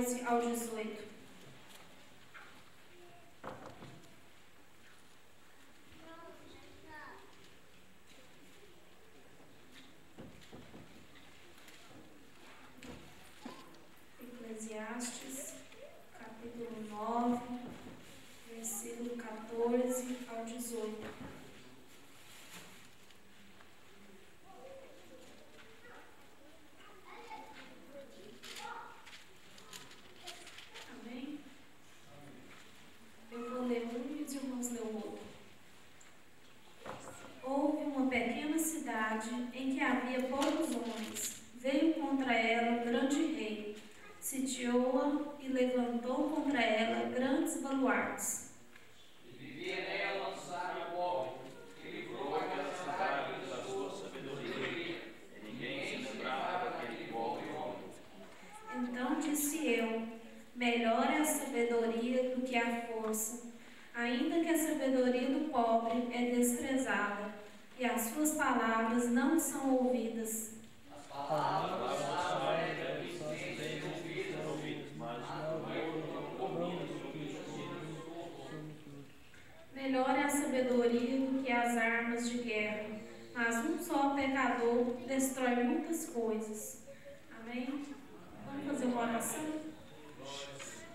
14 ao 18. Eclesiastes, capítulo 9, versículo 14 ao 18. Amém? Eu vou ler um e os irmãos ler o outro. Houve uma pequena cidade em que havia poucos homens. Veio contra ela grande rei, sitiou-a e levantou contra ela grandes baluartes. E vivia nela um sábio pobre, que livrou aquela cidade da sua sabedoria, e ninguém se lembrava daquele pobre homem. Então disse eu: melhor é a sabedoria do que a força, ainda que a sabedoria do pobre é desprezada, e as suas palavras não são ouvidas. As palavras sábias devem ser ouvidas, mas não Melhor é a sabedoria do que as armas de guerra, mas um só pecador destrói muitas coisas. Amém? Vamos fazer uma oração?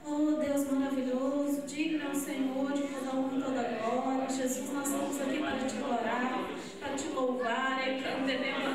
Oh Deus maravilhoso, digno é o Senhor de toda honra e toda glória. Jesus, nós estamos aqui para te adorar, para te louvar, é que entendemos